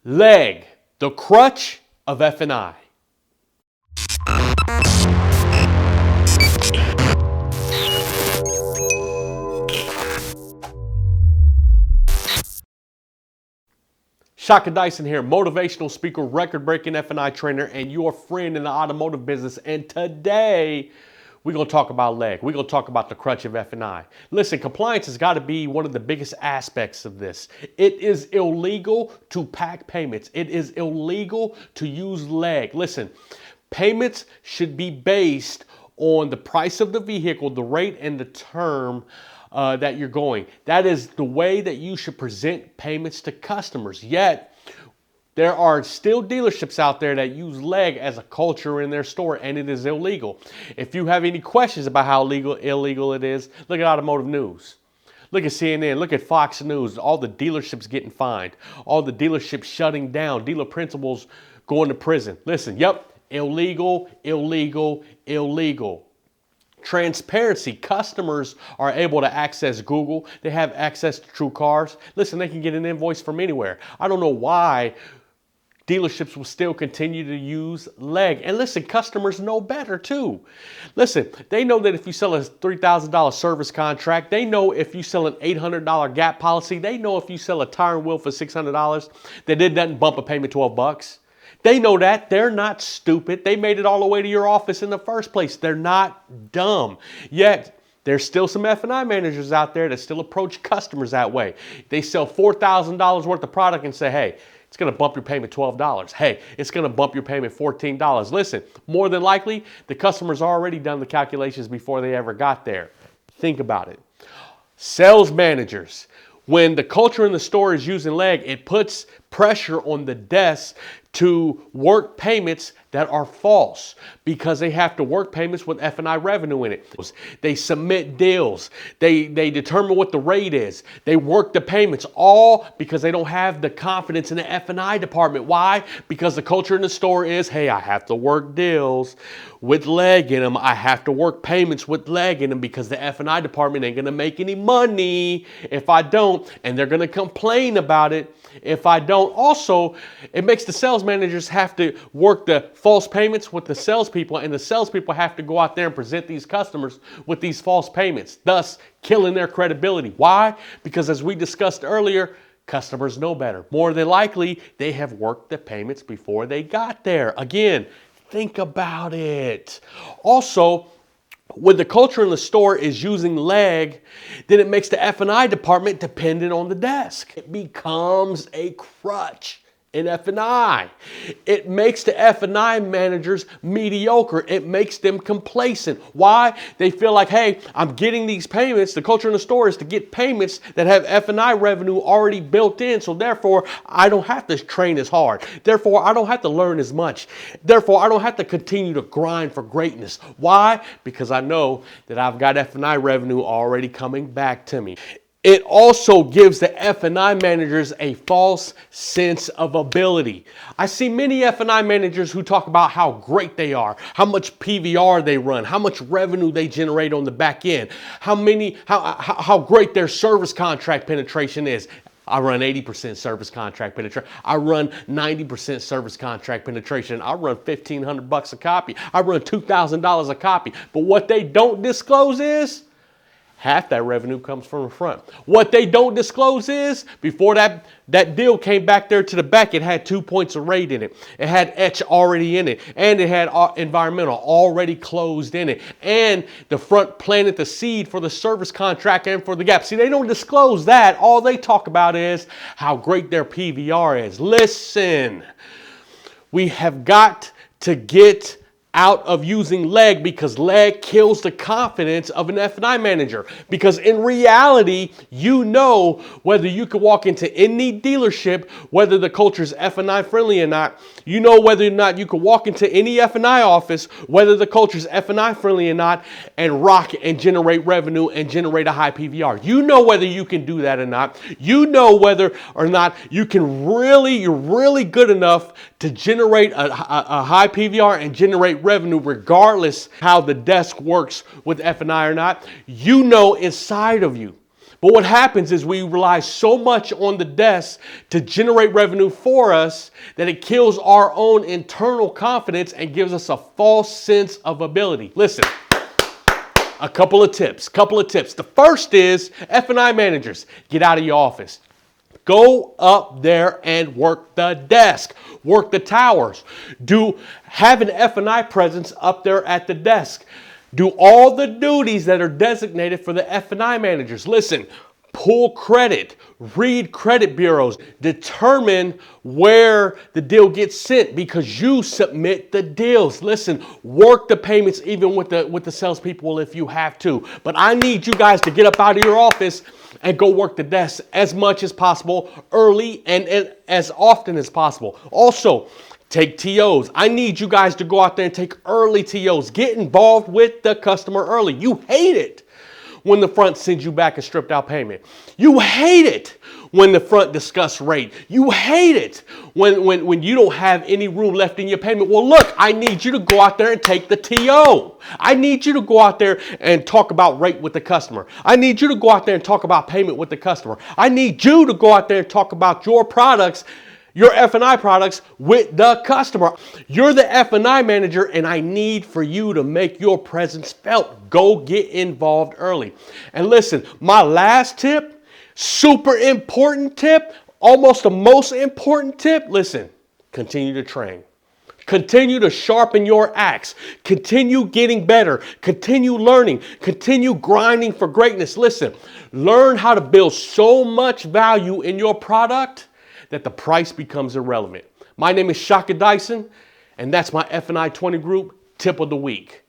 Leg, the crutch of F&I. Shaka Dyson here, motivational speaker, record-breaking F&I trainer, and your friend in the automotive business. And today, we're going to talk about leg. We're going to talk about the crutch of F&I. Listen, compliance has got to be one of the biggest aspects of this. It is illegal to pack payments. It is illegal to use leg. Listen, payments should be based on the price of the vehicle, the rate, and the term that you're going. That is the way that you should present payments to customers. Yet, there are still dealerships out there that use leg as a culture in their store, and it is illegal. If you have any questions about how illegal it is, look at Automotive News. Look at CNN, look at Fox News, all the dealerships getting fined, all the dealerships shutting down, dealer principals going to prison. Listen, yep, illegal, illegal, illegal. Transparency. Customers are able to access Google. They have access to True Cars. Listen, they can get an invoice from anywhere. I don't know why dealerships will still continue to use leg. And listen, customers know better too. Listen, they know that if you sell a $3,000 service contract, they know if you sell an $800 gap policy, they know if you sell a tire and wheel for $600, that it doesn't bump a payment $12. They know that. They're not stupid. They made it all the way to your office in the first place. They're not dumb. Yet, there's still some F&I managers out there that still approach customers that way. They sell $4,000 worth of product and say, hey, it's going to bump your payment $12. Hey, it's going to bump your payment $14. Listen, more than likely, the customer's already done the calculations before they ever got there. Think about it. Sales managers. When the culture in the store is using leg, it puts pressure on the desk to work payments that are false because they have to work payments with F&I revenue in it. They submit deals. They determine what the rate is. They work the payments all because they don't have the confidence in the F&I department. Why? Because the culture in the store is, hey, I have to work deals with leg in them. I have to work payments with leg in them because the F&I department ain't going to make any money if I don't, and they're going to complain about it if I don't. Also, it makes the sales managers have to work the false payments with the salespeople, and the salespeople have to go out there and present these customers with these false payments, thus killing their credibility. Why? Because as we discussed earlier, customers know better. More than likely, they have worked the payments before they got there. Again, think about it. Also, when the culture in the store is using leg, then it makes the F&I department dependent on the desk. It becomes a crutch in F&I. It makes the F&I managers mediocre. It makes them complacent. Why? They feel like, hey, I'm getting these payments. The culture in the store is to get payments that have F&I revenue already built in. So therefore, I don't have to train as hard. Therefore, I don't have to learn as much. Therefore, I don't have to continue to grind for greatness. Why? Because I know that I've got F&I revenue already coming back to me. It also gives the F&I managers a false sense of ability. I see many F&I managers who talk about how great they are, how much PVR they run, how much revenue they generate on the back end, how great their service contract penetration is. I run 80% service contract penetration. I run 90% service contract penetration. I run $1,500 a copy. I run $2,000 a copy. But what they don't disclose is half that revenue comes from the front. What they don't disclose is, before that deal came back there to the back, it had 2 points of rate in it. It had etch already in it. And it had environmental already closed in it. And the front planted the seed for the service contract and for the gap. See, they don't disclose that. All they talk about is how great their PVR is. Listen, we have got to get out of using leg because leg kills the confidence of an F&I manager. Because in reality, you know whether you can walk into any dealership, whether the culture is F&I friendly or not. You know whether or not you can walk into any F&I office, whether the culture is F&I friendly or not, and rock and generate revenue and generate a high PVR. You know whether you can do that or not. You know whether or not you're really good enough to generate a high PVR and generate revenue regardless how the desk works with F&I or not. You know inside of you. But what happens is we rely so much on the desk to generate revenue for us that it kills our own internal confidence and gives us a false sense of ability. Listen, a couple of tips. The first is F&I managers, get out of your office. Go up there and work the desk, work the towers. Have an F&I presence up there at the desk. Do all the duties that are designated for the F&I managers. Listen, pull credit, read credit bureaus, determine where the deal gets sent because you submit the deals. Listen, work the payments even with the salespeople if you have to. But I need you guys to get up out of your office and go work the desk as much as possible, early and as often as possible. Also, take TOs. I need you guys to go out there and take early TOs. Get involved with the customer early. You hate it when the front sends you back a stripped out payment. You hate it when the front discuss rate. You hate it when you don't have any room left in your payment. Well, look, I need you to go out there and take the TO. I need you to go out there and talk about rate with the customer. I need you to go out there and talk about payment with the customer. I need you to go out there and talk about your products, your F&I products with the customer. You're the F&I manager, and I need for you to make your presence felt. Go get involved early. And listen, my last tip, super important tip, almost the most important tip, listen, continue to train. Continue to sharpen your axe. Continue getting better. Continue learning. Continue grinding for greatness. Listen, learn how to build so much value in your product that the price becomes irrelevant. My name is Shaka Dyson, and that's my F&I 20 Group Tip of the Week.